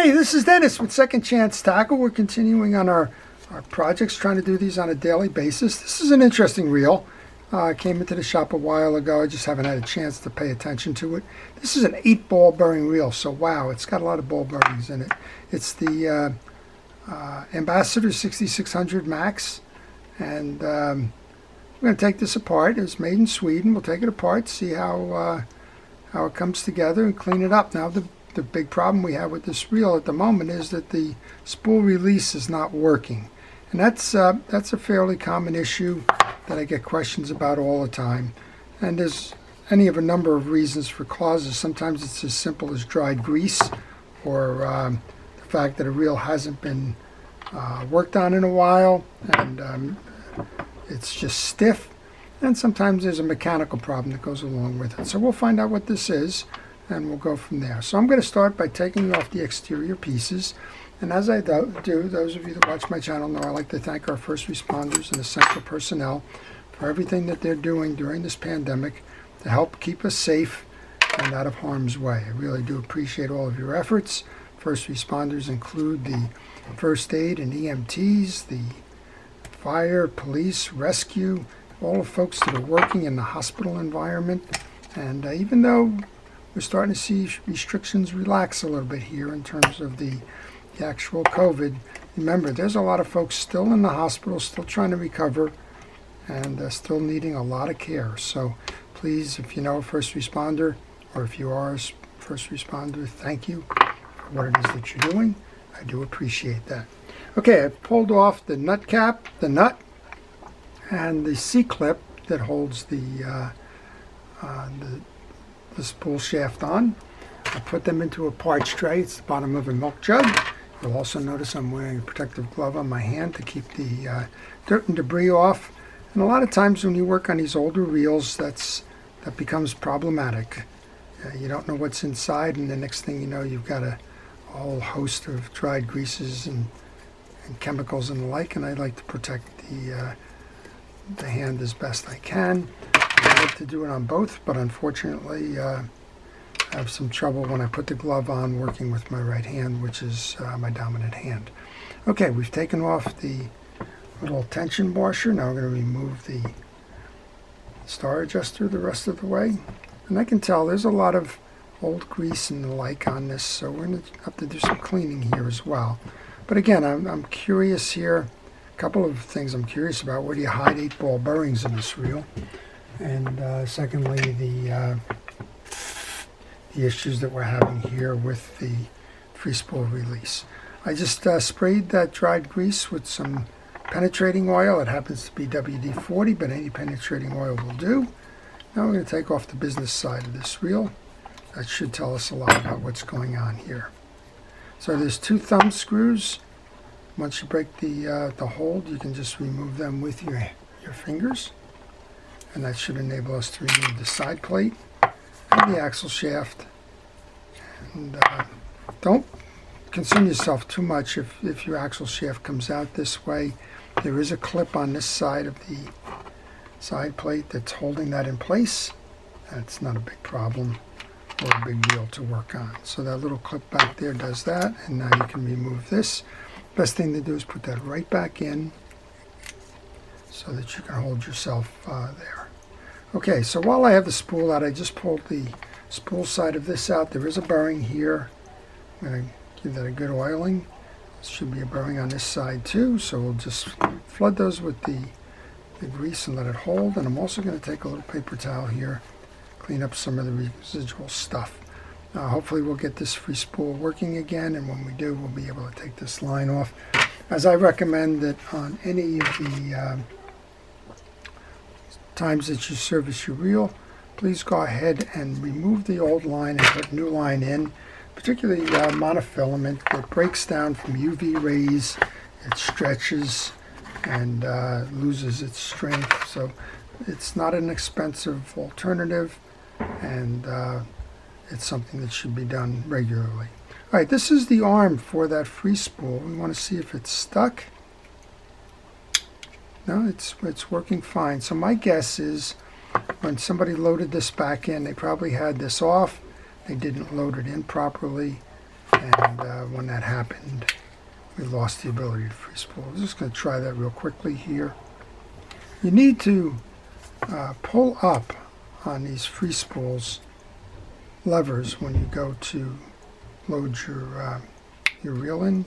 Hey, this is Dennis with Second Chance Tackle. We're continuing on our projects, trying to do these on a daily basis. This is an interesting reel. I came into the shop a while ago. I just haven't had a chance to pay attention to it. This is an 8-ball bearing reel, so wow, it's got a lot of ball bearings in it. It's the Ambassadeur 6600 Max, and we're going to take this apart. It's made in Sweden. We'll take it apart, see how it comes together, and clean it up. Now, the big problem we have with this reel at the moment is that the spool release is not working, and that's a fairly common issue that I get questions about all the time. And there's any of a number of reasons for causes. Sometimes it's as simple as dried grease, or the fact that a reel hasn't been worked on in a while, and it's just stiff. And sometimes there's a mechanical problem that goes along with it. So we'll find out what this is, and we'll go from there. So I'm going to start by taking off the exterior pieces. And as I do, those of you that watch my channel know I like to thank our first responders and essential personnel for everything that they're doing during this pandemic to help keep us safe and out of harm's way. I really do appreciate all of your efforts. First responders include the first aid and EMTs, the fire, police, rescue, all the folks that are working in the hospital environment. And even though we're starting to see restrictions relax a little bit here in terms of the actual COVID, remember, there's a lot of folks still in the hospital, still trying to recover, and still needing a lot of care. So please, if you know a first responder, or if you are a first responder, thank you for what it is that you're doing. I do appreciate that. Okay, I've pulled off the nut cap, the nut, and the C-clip that holds the spool shaft on. I put them into a parts tray. It's the bottom of a milk jug. You'll also notice I'm wearing a protective glove on my hand to keep the dirt and debris off. And a lot of times when you work on these older reels, that becomes problematic. You don't know what's inside, and the next thing you know, you've got a whole host of dried greases and chemicals and the like, and I like to protect the hand as best I can. I like to do it on both, but unfortunately I have some trouble when I put the glove on working with my right hand, which is my dominant hand. Okay, we've taken off the little tension washer. Now we're going to remove the star adjuster the rest of the way. And I can tell there's a lot of old grease and the like on this, so we're going to have to do some cleaning here as well. But again, I'm curious here. A couple of things I'm curious about. Where do you hide 8-ball bearings in this reel? And secondly, the issues that we're having here with the free spool release. I just sprayed that dried grease with some penetrating oil. It happens to be WD-40, but any penetrating oil will do. Now we're going to take off the business side of this reel. That should tell us a lot about what's going on here. So there's 2 thumb screws. Once you break the hold, you can just remove them with your fingers. And that should enable us to remove the side plate and the axle shaft. And don't concern yourself too much if your axle shaft comes out this way. There is a clip on this side of the side plate that's holding that in place. That's not a big problem or a big deal to work on. So that little clip back there does that, and now you can remove this. Best thing to do is put that right back in so that you can hold yourself there. Okay, so while I have the spool out, I just pulled the spool side of this out. There is a bearing here. I'm going to give that a good oiling. There should be a bearing on this side too, so we'll just flood those with the grease and let it hold. And I'm also going to take a little paper towel here, clean up some of the residual stuff. Hopefully we'll get this free spool working again, and when we do, we'll be able to take this line off. As I recommend that on any of the times that you service your reel, please go ahead and remove the old line and put new line in, particularly monofilament that breaks down from UV rays. It stretches and loses its strength, so it's not an expensive alternative, and it's something that should be done regularly. All right, this is the arm for that free spool. We want to see if it's stuck. No, it's working fine. So my guess is when somebody loaded this back in, they probably had this off. They didn't load it in properly, And when that happened, we lost the ability to free spool. I'm just going to try that real quickly here. You need to pull up on these free spools levers when you go to load your reel in.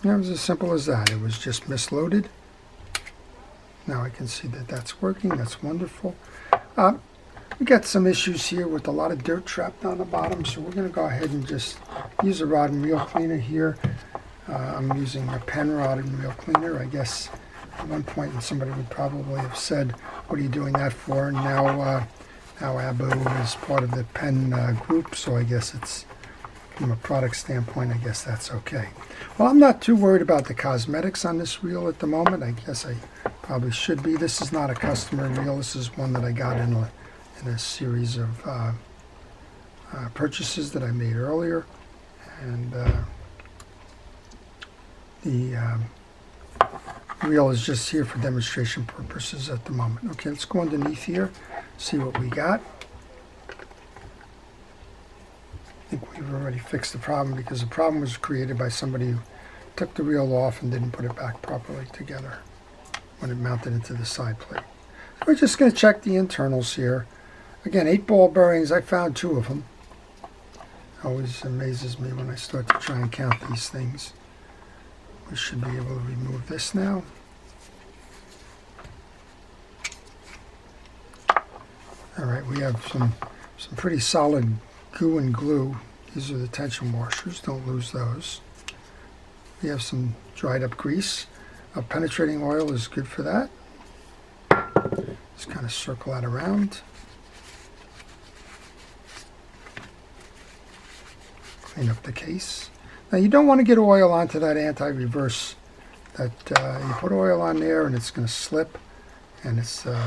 It was as simple as that. It was just misloaded. Now I can see that that's working. That's wonderful. We got some issues here with a lot of dirt trapped on the bottom, so we're going to go ahead and just use a rod and reel cleaner here. I'm using a pen rod and reel cleaner. I guess at one point somebody would probably have said, what are you doing that for? And now Abu is part of the pen group, so I guess it's, from a product standpoint, I guess that's okay. Well, I'm not too worried about the cosmetics on this reel at the moment. I guess I probably should be. This is not a customer reel. This is one that I got in a series of purchases that I made earlier. And the reel is just here for demonstration purposes at the moment. Okay, let's go underneath here, see what we got. I think we've already fixed the problem because the problem was created by somebody who took the reel off and didn't put it back properly together when it mounted into the side plate. So we're just going to check the internals here. Again, 8-ball bearings. I found 2 of them. Always amazes me when I start to try and count these things. We should be able to remove this now. All right, we have some pretty solid goo and glue. These are the tension washers. Don't lose those. We have some dried up grease. Penetrating oil is good for that. Just kind of circle that around. Clean up the case. Now you don't want to get oil onto that anti-reverse. That you put oil on there and it's going to slip and it's going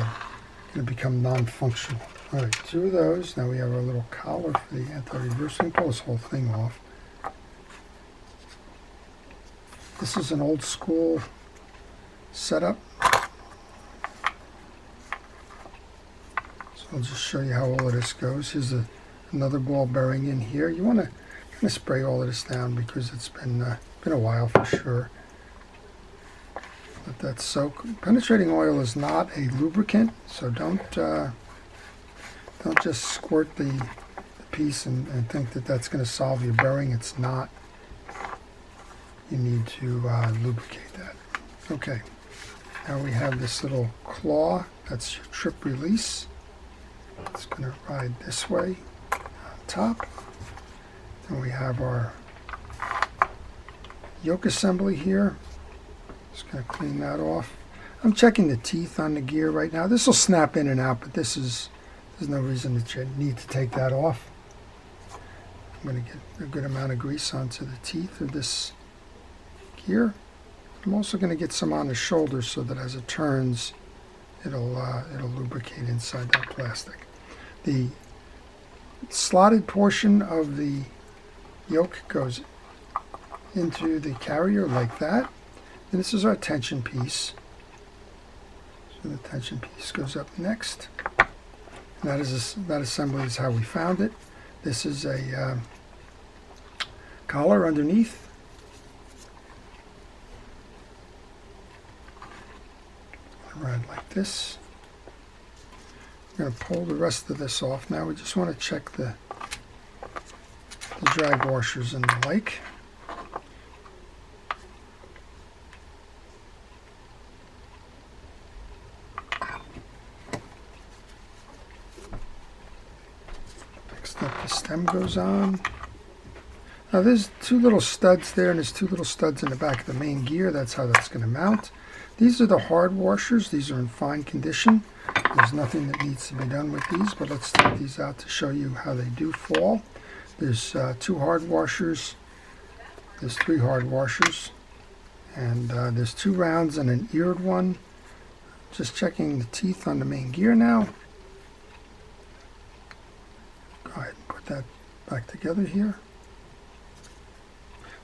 to become non-functional. All right, 2 of those. Now we have our little collar for the anti-reverse. We can pull this whole thing off. This is an old school setup. So I'll just show you how all of this goes. Here's another ball bearing in here. You want to kind of spray all of this down because it's been a while for sure. Let that soak. Penetrating oil is not a lubricant, so don't just squirt the piece and think that that's going to solve your bearing. It's not. You need to lubricate that. Okay. Now we have this little claw. That's your trip release. It's going to ride this way on top. Then we have our yoke assembly here. Just going to clean that off. I'm checking the teeth on the gear right now. This will snap in and out, but there's no reason that you need to take that off. I'm going to get a good amount of grease onto the teeth of this gear. I'm also going to get some on the shoulder so that as it turns, it'll lubricate inside that plastic. The slotted portion of the yoke goes into the carrier like that. And this is our tension piece. So the tension piece goes up next. And that assembly is how we found it. This is a collar underneath. Ride like this. I'm going to pull the rest of this off now. We just want to check the drag washers and the like. Next up, the stem goes on. Now there's 2 little studs there, and there's 2 little studs in the back of the main gear. That's how that's going to mount. These are the hard washers. These are in fine condition. There's nothing that needs to be done with these, but let's take these out to show you how they do fall. There's 2 hard washers. There's 3 hard washers. And there's 2 rounds and an eared one. Just checking the teeth on the main gear now. Go ahead and put that back together here.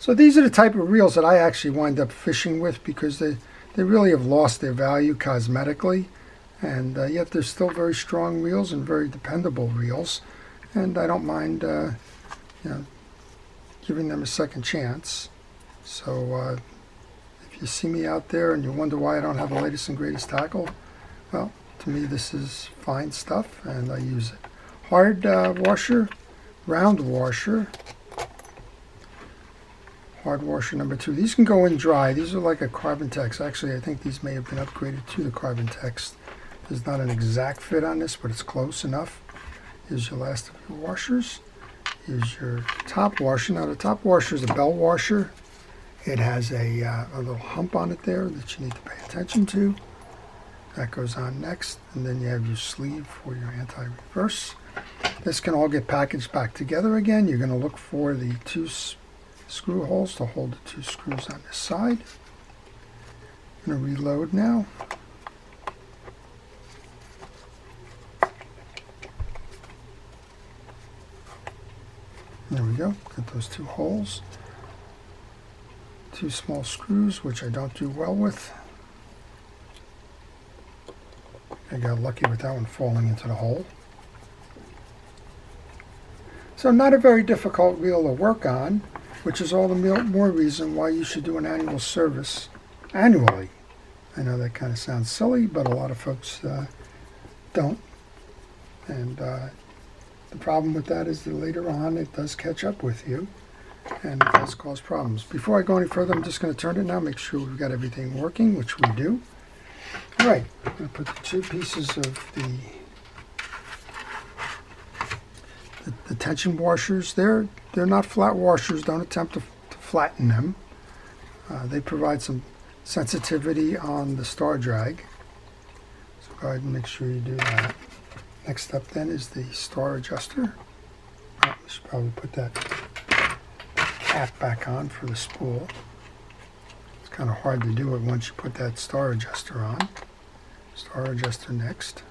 So these are the type of reels that I actually wind up fishing with because they really have lost their value cosmetically, and yet they're still very strong reels and very dependable reels, and I don't mind giving them a second chance. So if you see me out there and you wonder why I don't have the latest and greatest tackle, well, to me this is fine stuff and I use it. Hard washer, round washer, hard washer number 2. These can go in dry. These are like a carbon text. Actually, I think these may have been upgraded to the carbon text. There's not an exact fit on this, but it's close enough. Here's your last of your washers. Here's your top washer. Now the top washer is a bell washer. It has a little hump on it there that you need to pay attention to. That goes on next, and then you have your sleeve for your anti-reverse. This can all get packaged back together again. You're going to look for the 2 screw holes to hold the 2 screws on this side. I'm going to reload now. There we go. Got those 2 holes. 2 small screws, which I don't do well with. I got lucky with that one falling into the hole. So not a very difficult reel to work on, which is all the more reason why you should do an annual service annually. I know that kind of sounds silly, but a lot of folks don't. And the problem with that is that later on it does catch up with you and it does cause problems. Before I go any further, I'm just going to turn it now, make sure we've got everything working, which we do. All right, I'm going to put the 2 pieces of the tension washers. They're not flat washers. Don't attempt to flatten them. They provide some sensitivity on the star drag. So go ahead and make sure you do that. Next up then is the star adjuster. Oh, we should probably put that cap back on for the spool. It's kind of hard to do it once you put that star adjuster on. Star adjuster next.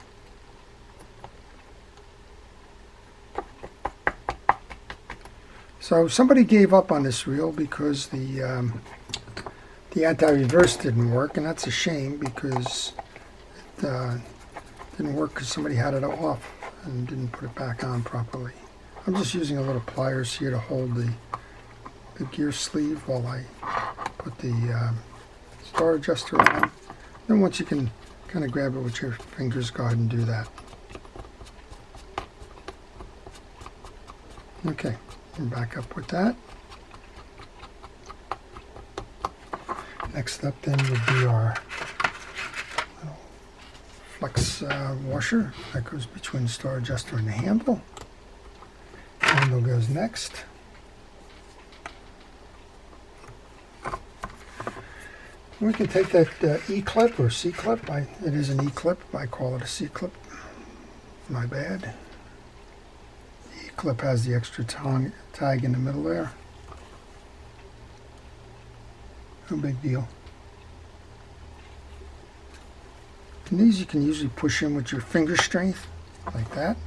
So somebody gave up on this reel because the anti-reverse didn't work, and that's a shame because it didn't work because somebody had it off and didn't put it back on properly. I'm just using a little pliers here to hold the gear sleeve while I put the star adjuster on. Then once you can kind of grab it with your fingers, go ahead and do that. Okay, and back up with that. Next up then would be our little flex washer that goes between the star adjuster and the handle. Handle goes next. We can take that E-clip or C-clip. It is an E-clip. I call it a C-clip. My bad. The E-clip has the extra tag in the middle there. No big deal. And these you can usually push in with your finger strength, like that.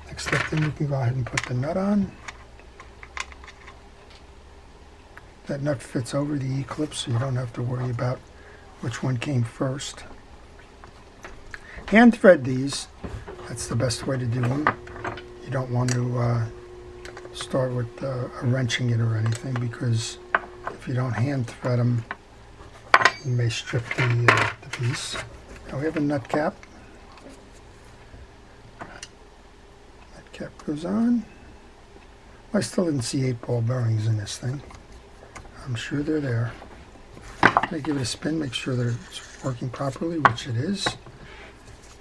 Next up then you can go ahead and put the nut on. That nut fits over the E-clip, so you don't have to worry about which one came first. Hand thread these. That's the best way to do them. You don't want to start with wrenching it or anything, because if you don't hand thread them, you may strip the piece. Now we have a nut cap. Nut cap goes on. I still didn't see 8-ball bearings in this thing. I'm sure they're there. I give it a spin, make sure that it's working properly, which it is.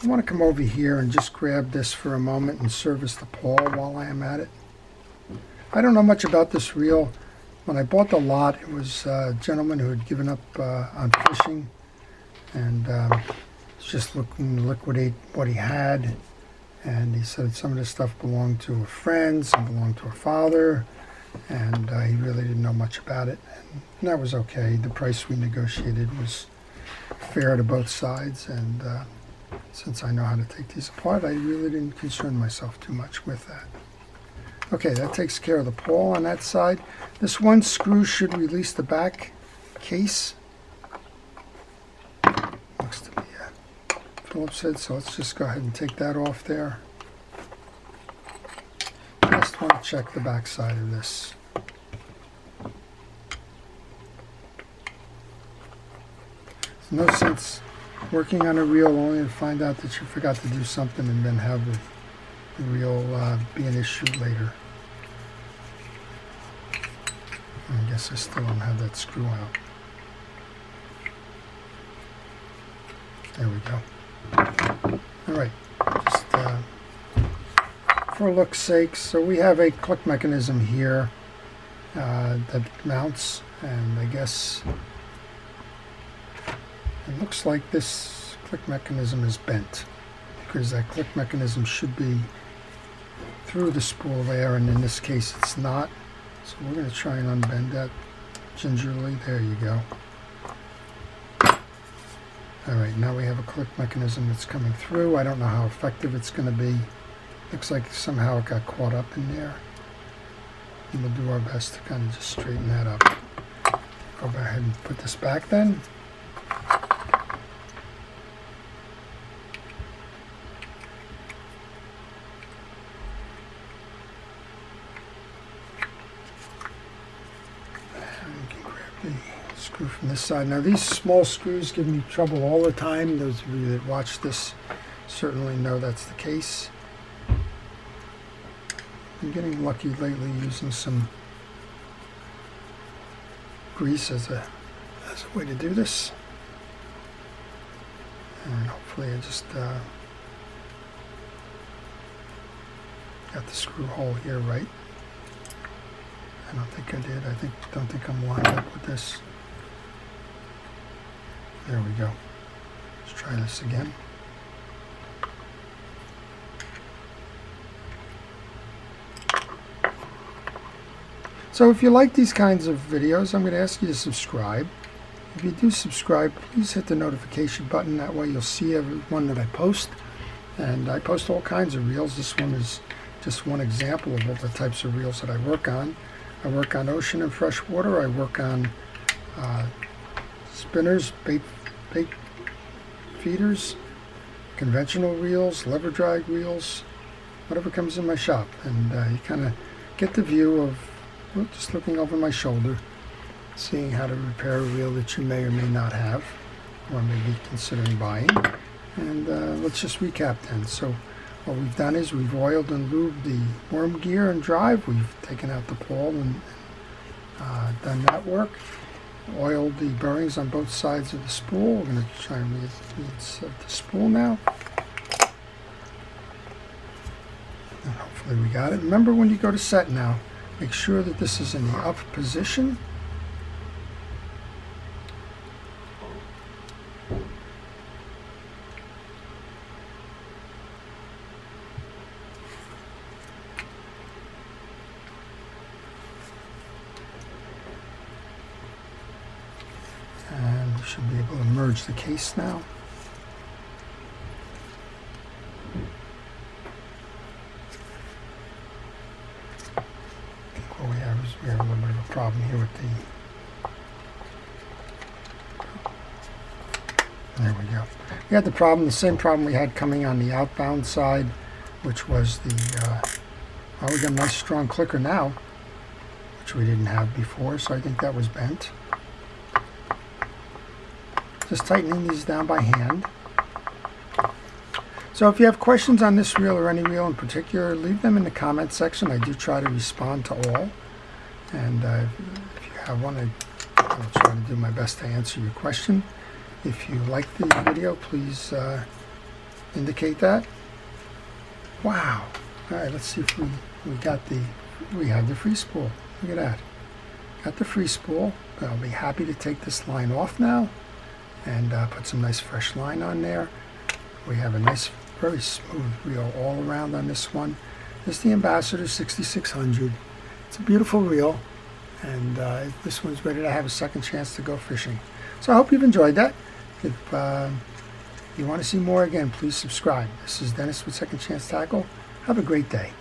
I want to come over here and just grab this for a moment and service the pawl while I am at it. I don't know much about this reel. When I bought the lot, it was a gentleman who had given up on fishing and was just looking to liquidate what he had. And he said some of this stuff belonged to a friend, some belonged to a father, and he really didn't know much about it. And that was okay. The price we negotiated was fair to both sides, and since I know how to take these apart, I really didn't concern myself too much with that. Okay, that takes care of the pawl on that side. This one screw should release the back case. Looks to be Phillips head, so let's just go ahead and take that off there. Just want to check the back side of this. There's no sense working on a reel only to find out that you forgot to do something and then have the reel be an issue later. I guess I still don't have that screw out. There we go. Alright, just for look's sake, so we have a click mechanism here that mounts, and I guess it looks like this click mechanism is bent, because that click mechanism should be through the spool there, and in this case it's not. So we're going to try and unbend that gingerly. There you go. Alright, now we have a click mechanism that's coming through. I don't know how effective it's going to be. Looks like somehow it got caught up in there. And we'll do our best to kind of just straighten that up. Go ahead and put this back then. Screw from this side. Now these small screws give me trouble all the time. Those of you that watch this certainly know that's the case. I'm getting lucky lately using some grease as a way to do this. And hopefully I just got the screw hole here right. I don't think I did. Don't think I'm lined up with this. There we go. Let's try this again. So if you like these kinds of videos, I'm going to ask you to subscribe. If you do subscribe, please hit the notification button. That way you'll see every one that I post. And I post all kinds of reels. This one is just one example of all the types of reels that I work on. I work on ocean and freshwater. I work on spinners, bait feeders, conventional reels, lever drag reels, whatever comes in my shop. And you kind of get the view of just looking over my shoulder, seeing how to repair a reel that you may or may not have, or may be considering buying. And let's just recap then. So what we've done is we've oiled and lubed the worm gear and drive. We've taken out the pawl and done that work. Oiled the bearings on both sides of the spool. We're going to try and reinsert the spool now. And hopefully we got it. Remember, when you go to set now, make sure that this is in the up position. And we should be able to merge the case now. I think what we have is we have a little bit of a problem here with the... There we go. We had the same problem we had coming on the outbound side, which was the... well, we got a nice strong clicker now, which we didn't have before, so I think that was bent. Just tightening these down by hand. So if you have questions on this reel or any reel in particular, leave them in the comment section. I do try to respond to all. And if you have one, I'll try to do my best to answer your question. If you like the video, please indicate that. Wow. All right, let's see if we have the free spool. Look at that. Got the free spool. I'll be happy to take this line off now and put some nice fresh line on there. We have a nice, very smooth reel all around on this one. This is the Ambassadeur 6600. It's a beautiful reel, and this one's ready to have a second chance to go fishing. So I hope you've enjoyed that. If you want to see more, again, please subscribe. This is Dennis with Second Chance Tackle. Have a great day.